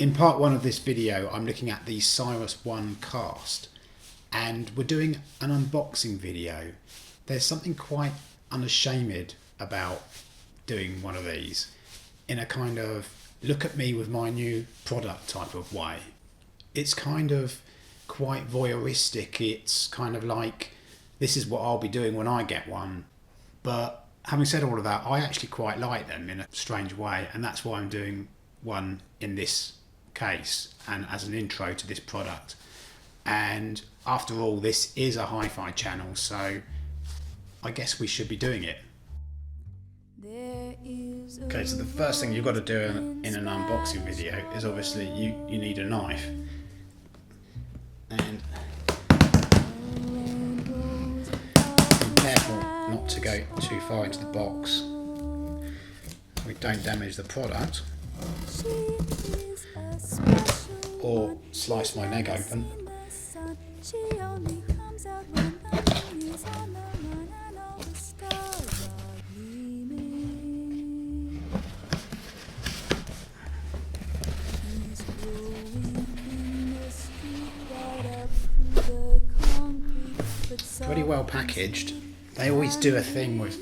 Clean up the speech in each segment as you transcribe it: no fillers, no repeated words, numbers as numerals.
In part one of this video, I'm looking at the Cyrus One Cast, and we're doing an unboxing video. There's something quite unashamed about doing one of these in a kind of look at me with my new product type of way. It's kind of quite voyeuristic. It's kind of like, this is what I'll be doing when I get one. But having said all of that, I actually quite like them in a strange way, and that's why I'm doing one in this case and as an intro to this product. And after all, this is a hi-fi channel, so I guess we should be doing it. Okay, so the first thing you've got to do in an unboxing video is obviously you need a knife. And be careful not to go too far into the box so we don't damage the product or slice my leg open. Pretty well packaged. They always do a thing with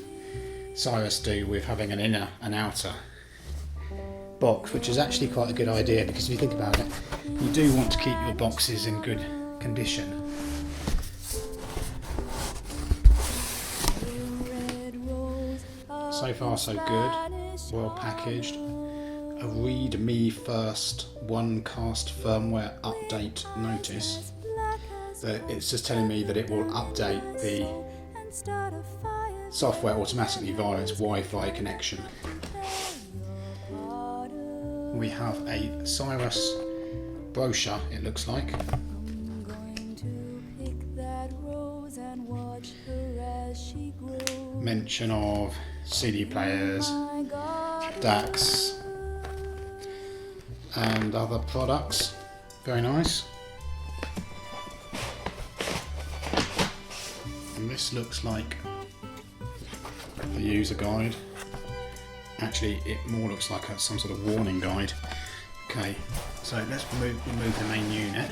Cyrus do with having an inner and outer box, which is actually quite a good idea, because if you think about it, you do want to keep your boxes in good condition. So far so good, well packaged. A read me first One Cast firmware update notice. It's just telling me that it will update the software automatically via its Wi-Fi connection. We have a Cyrus brochure, it looks like. Mention of CD players, DACs and other products. Very nice. And this looks like the user guide. Actually, it more looks like some sort of warning guide. Okay, so let's remove the main unit.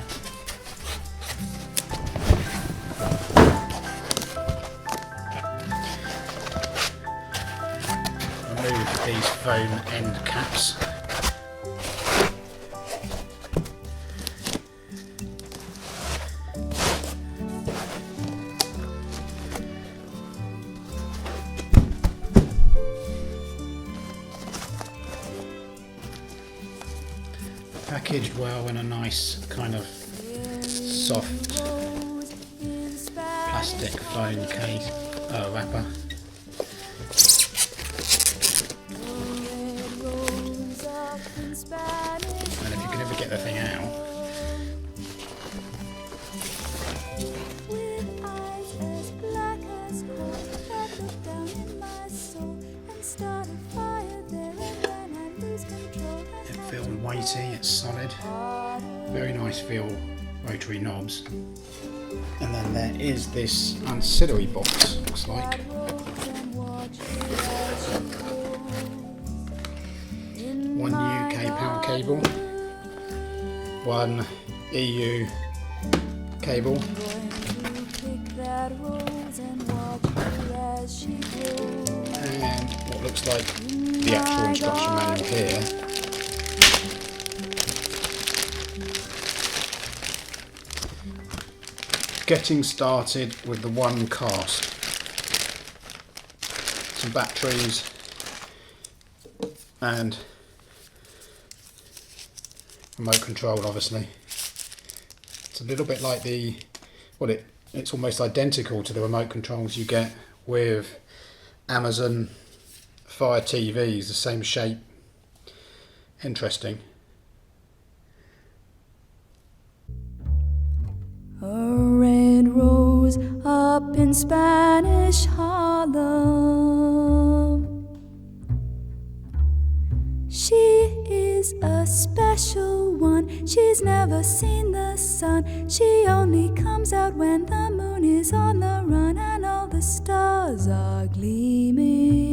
Remove these foam end caps. Packaged well in a nice kind of soft plastic foam case wrapper. And if you can ever get the thing out, it feels weighty, it's solid, very nice feel, rotary knobs. And then there is this ancillary box, looks like. One UK power cable, one EU cable, and what looks like the actual instruction manual here. Getting started with the One Cast. Some batteries and remote control, obviously. It's a little bit like it's almost identical to the remote controls you get with Amazon Fire TVs, the same shape. Interesting. A red rose up in Spanish Harlem. She is a special one. She's never seen the sun. She only comes out when the moon is on the run and all the stars are gleaming.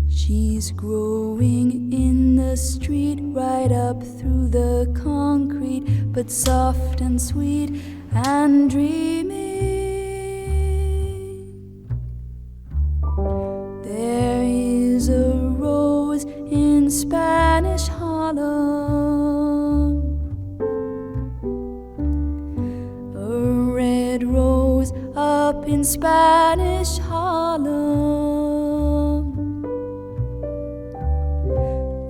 She She's growing in the street, right up through the concrete, but soft and sweet and dreamy. There is a rose in Spanish Harlem, a red rose up in Spanish Harlem,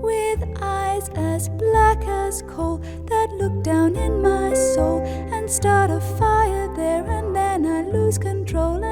with eyes as black as coal that look down in my soul and start a fire there, and then I lose control